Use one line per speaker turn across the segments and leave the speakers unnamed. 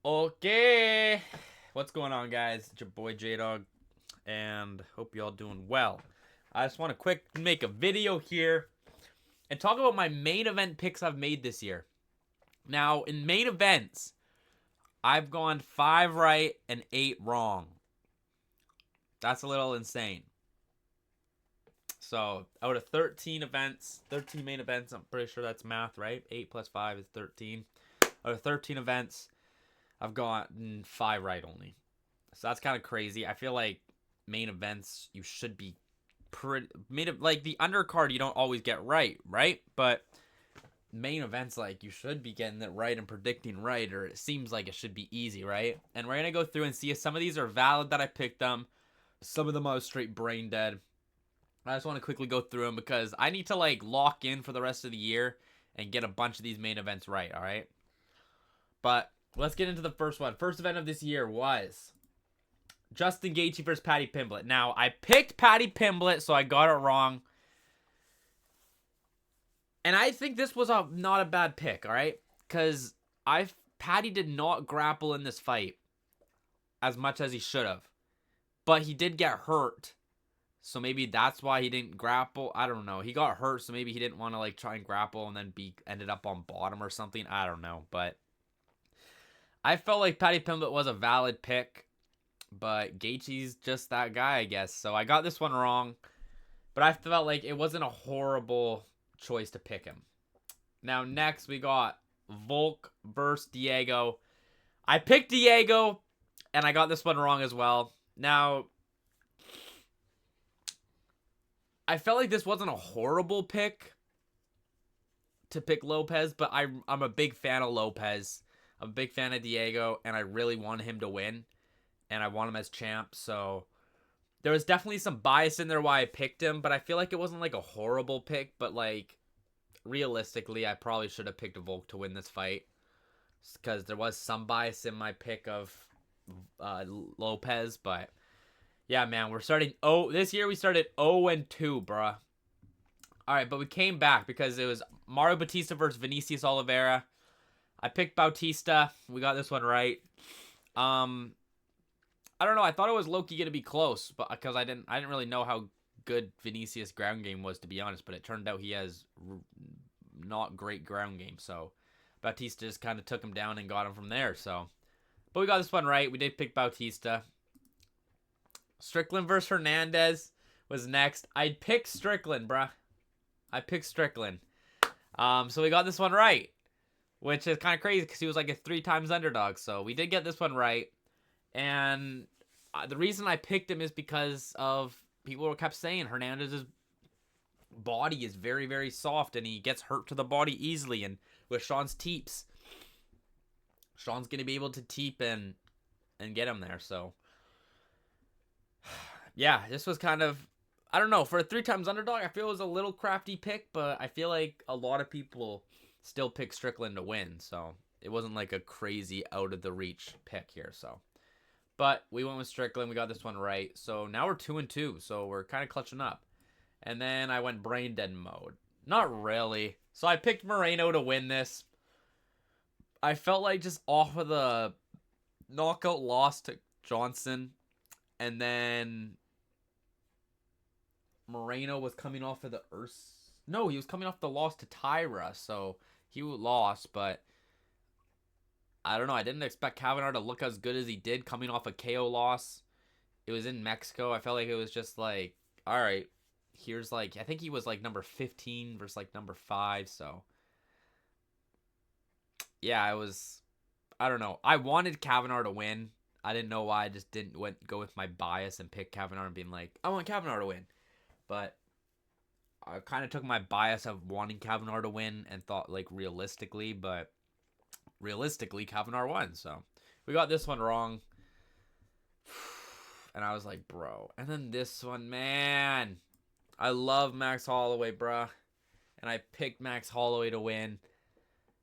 Okay. What's going on, guys? It's your boy J-Dog, and hope you all doing well. I just want to quick make a video here and talk about my main event picks I've made this year. Now, in main events, I've gone 5 right and 8 wrong. That's a little insane. So, out of 13 events, 13 main events, I'm pretty sure that's math, right? 8 plus 5 is 13. Out of 13 events, I've gotten 5 right only. So that's kind of crazy. I feel like main events you should be pretty like the undercard you don't always get right, right? But main events like you should be getting it right and predicting right, or it seems like it should be easy, right? And we're gonna go through and see if some of these are valid that I picked them. Some of them I was straight brain dead. I just want to quickly go through them because I need to like lock in for the rest of the year and get a bunch of these main events right, all right? But let's get into the first one. First event of this year was Justin Gaethje versus Paddy Pimblett. Now, I picked Paddy Pimblett, so I got it wrong. And I think this was not a bad pick, all right? Because Paddy did not grapple in this fight as much as he should have. But he did get hurt. So maybe that's why he didn't grapple. I don't know. He got hurt, so maybe he didn't want to like try and grapple and then ended up on bottom or something. I don't know. But I felt like Paddy Pimblett was a valid pick. But Gaethje's just that guy, I guess. So I got this one wrong. But I felt like it wasn't a horrible choice to pick him. Now, next, we got Volk versus Diego. I picked Diego, and I got this one wrong as well. Now, I felt like this wasn't a horrible pick to pick Lopez, but I'm a big fan of Lopez. I'm a big fan of Diego, and I really want him to win. And I want him as champ, so there was definitely some bias in there why I picked him, but I feel like it wasn't like a horrible pick, but like realistically, I probably should have picked Volk to win this fight because there was some bias in my pick of Lopez, but yeah, man, we're starting this year we started 0-2, bruh. All right, but we came back because it was Mario Bautista versus Vinicius Oliveira. I picked Bautista. We got this one right. I don't know. I thought it was low-key gonna be close, but because I didn't really know how good Vinicius' ground game was, to be honest. But it turned out he has not great ground game, so Bautista just kind of took him down and got him from there. So, but we got this one right. We did pick Bautista. Strickland versus Hernandez was next. I picked Strickland, bruh. I picked Strickland. So we got this one right, which is kind of crazy because he was like a 3 times underdog. So we did get this one right. And the reason I picked him is because of people kept saying Hernandez's body is very, very soft and he gets hurt to the body easily. And with Sean's teeps, Sean's going to be able to teep and get him there. So, yeah, this was kind of, I don't know, for a 3 times underdog, I feel it was a little crafty pick, but I feel like a lot of people still pick Strickland to win. So it wasn't like a crazy out of the reach pick here. So. But we went with Strickland. We got this one right. So now we're 2-2. So we're kind of clutching up. And then I went brain dead mode. Not really. So I picked Moreno to win this. I felt like just off of the knockout loss to Johnson. And then Moreno was coming off of the No, he was coming off the loss to Tyra. So he lost, but I don't know. I didn't expect Kavanaugh to look as good as he did coming off a KO loss. It was in Mexico. I felt like it was just like, all right, here's like, I think he was like number 15 versus like number 5. So, yeah, I don't know. I wanted Kavanaugh to win. I didn't know why. I just didn't go with my bias and pick Kavanaugh and being like, I want Kavanaugh to win. But I kind of took my bias of wanting Kavanaugh to win and thought like realistically, but realistically, Kavanaugh won. So we got this one wrong. And I was like, bro. And then this one, man. I love Max Holloway, bruh. And I picked Max Holloway to win.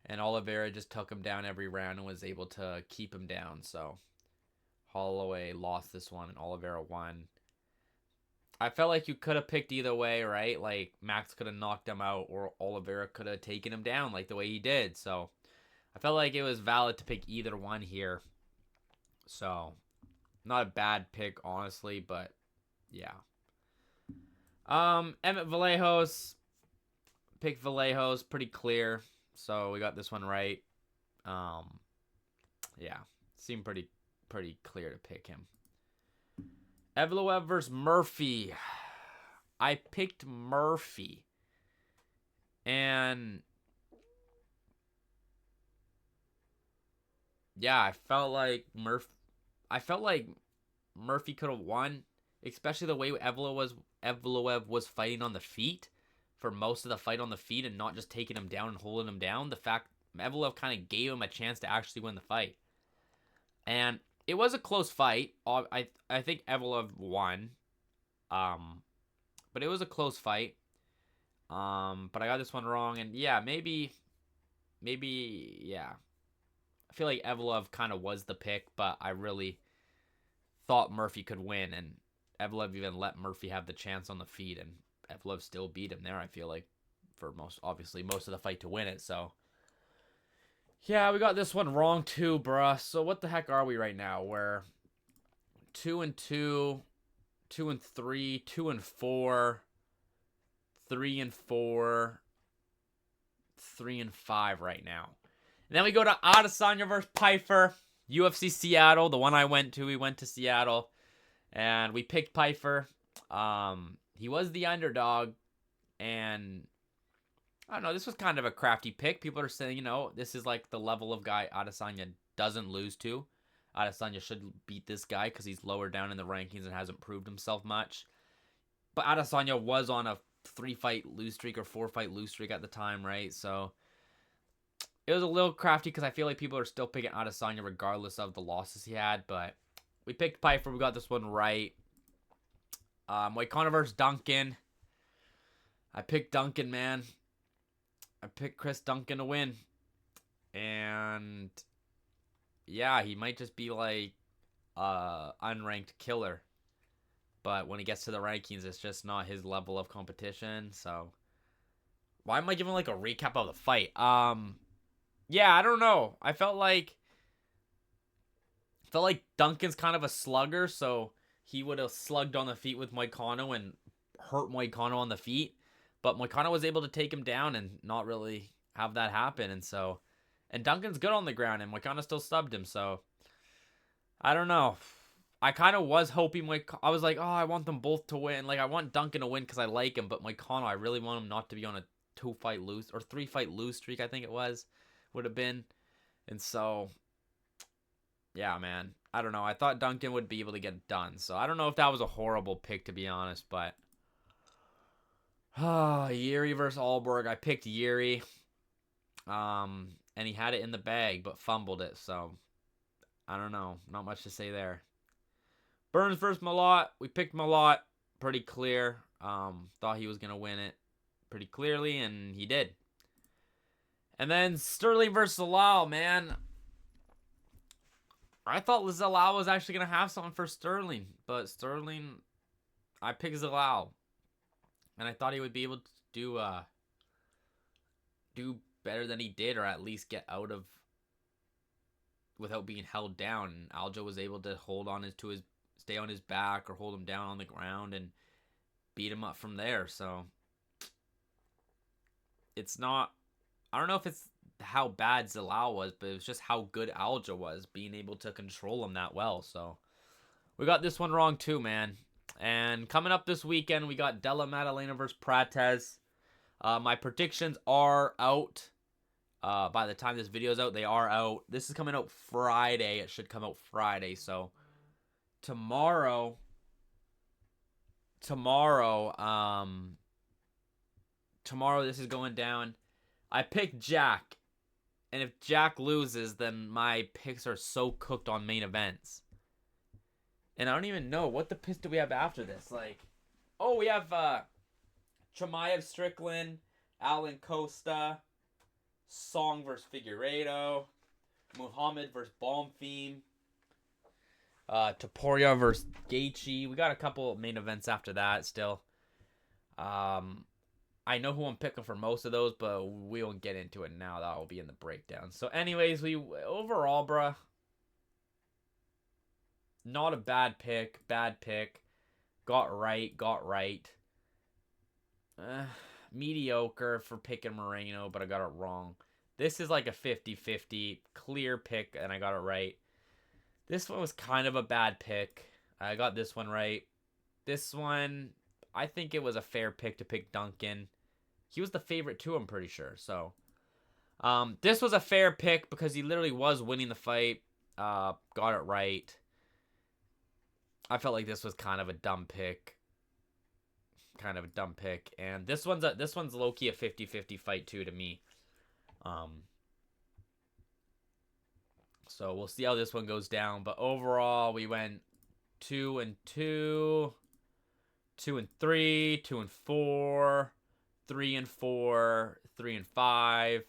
And Oliveira just took him down every round and was able to keep him down. So Holloway lost this one and Oliveira won. I felt like you could have picked either way, right? Like Max could have knocked him out or Oliveira could have taken him down like the way he did. So I felt like it was valid to pick either one here. So, not a bad pick, honestly, but yeah. Emmett Vallejos. Pick Vallejos, pretty clear. So we got this one right. Yeah, seemed pretty clear to pick him. Evloev versus Murphy. I picked Murphy. And yeah, I felt like Murphy could have won, especially the way Evloev was fighting on the feet for most of the fight on the feet and not just taking him down and holding him down. The fact Evloev kind of gave him a chance to actually win the fight. And it was a close fight. I think Evloev won. But it was a close fight. But I got this one wrong, and yeah, maybe yeah. I feel like Evloev kind of was the pick, but I really thought Murphy could win, and Evloev even let Murphy have the chance on the feet, and Evloev still beat him there, I feel like, for most of the fight to win it. So yeah, we got this one wrong too, bruh. So what the heck are we right now? We're 2-2, 2-3, 2-4, 3-4, 3-5 right now. And then we go to Adesanya versus Pyfer, UFC Seattle, the one I went to. We went to Seattle, and we picked Pyfer. He was the underdog, and I don't know, this was kind of a crafty pick. People are saying, this is like the level of guy Adesanya doesn't lose to. Adesanya should beat this guy because he's lower down in the rankings and hasn't proved himself much. But Adesanya was on a 3-fight lose streak or 4-fight lose streak at the time, right? So it was a little crafty because I feel like people are still picking Adesanya regardless of the losses he had. But we picked Pyfer. We got this one right. Moicano versus Duncan. I picked Duncan, man. I picked Chris Duncan to win. And yeah, he might just be like unranked killer. But when he gets to the rankings, it's just not his level of competition. So why am I giving like a recap of the fight? Yeah, I don't know. I felt like Duncan's kind of a slugger, so he would have slugged on the feet with Moicano and hurt Moicano on the feet. But Moicano was able to take him down and not really have that happen. And Duncan's good on the ground, and Moicano still subbed him. So I don't know. I kind of was hoping I was like, oh, I want them both to win. Like, I want Duncan to win because I like him, but Moicano, I really want him not to be on a 2-fight lose or 3-fight lose streak, I think it would have been. And so, yeah, man. I don't know. I thought Duncan would be able to get it done. So I don't know if that was a horrible pick, to be honest, but Yuri versus Alborg. I picked Yuri. And he had it in the bag, but fumbled it. So I don't know. Not much to say there. Burns versus Malott. We picked Malott. Pretty clear. Thought he was going to win it pretty clearly, and he did. And then Sterling versus Zalal, man. I thought Zalal was actually going to have something for Sterling, but Sterling, I picked Zalal. And I thought he would be able to do better than he did, or at least get out of without being held down. And Aljo was able to stay on his back or hold him down on the ground and beat him up from there. So it's not, I don't know if it's how bad Zalal was, but it was just how good Aljo was, being able to control him that well. So we got this one wrong too, man. And coming up this weekend, we got Della Maddalena versus Prates. My predictions are out. By the time this video's out, they are out. This is coming out Friday. It should come out Friday. So tomorrow, this is going down. I picked Jack. And if Jack loses, then my picks are so cooked on main events. And I don't even know. What the piss do we have after this? Like, oh, we have Chimaev Strickland, Alan Costa, Song versus Figueiredo, Muhammad versus Bonfim, Topuria versus Gaethje. We got a couple of main events after that still. I I know who I'm picking for most of those, but we won't get into it now. That will be in the breakdown. So anyways, overall, bruh, not a bad pick. Got right. Mediocre for picking Moreno, but I got it wrong. This is like a 50-50 clear pick, and I got it right. This one was kind of a bad pick. I got this one right. This one, I think it was a fair pick to pick Duncan. He was the favorite too, I'm pretty sure. So, this was a fair pick because he literally was winning the fight. Got it right. I felt like this was kind of a dumb pick. And this one's low-key a 50-50 fight too to me. So we'll see how this one goes down. But overall, we went 2-2, 2-3, 2-4, 3-4, 3-5,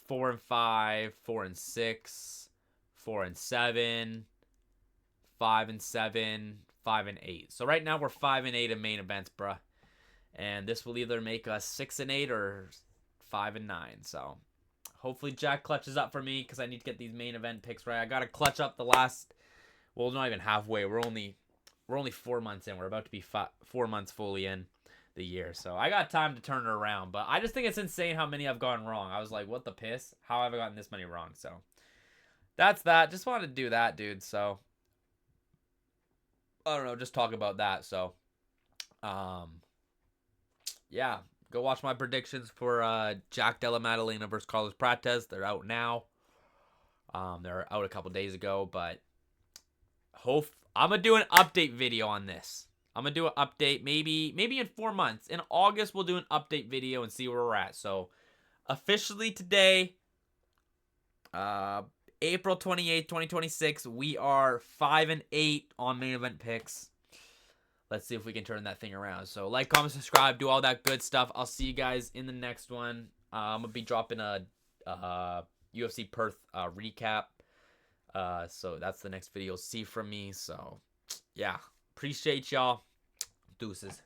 4-5, 4-6, 4-7, 5-7, 5-8. So right now we're 5-8 in main events, bruh. And this will either make us 6-8 or 5-9. So hopefully Jack clutches up for me because I need to get these main event picks right. I gotta clutch up the last. Well, not even halfway. We're only 4 months in. We're about to be 4 months fully in the year. So I got time to turn it around. But I just think it's insane how many I've gotten wrong. I was like, what the piss? How have I gotten this many wrong? So that's that. Just wanted to do that, dude. So I don't know. Just talk about that. So, yeah. Go watch my predictions for Jack Della Maddalena versus Carlos Prates. They're out now. They're out a couple days ago, but I'm gonna do an update video on this. I'm gonna do an update maybe in 4 months. In August, we'll do an update video and see where we're at. So, officially today, April 28th, 2026, we are 5-8 on main event picks. Let's see if we can turn that thing around. So, like, comment, subscribe, do all that good stuff. I'll see you guys in the next one. I'm gonna be dropping a UFC Perth recap. So that's the next video you'll see from me. So, yeah. Appreciate y'all. Deuces.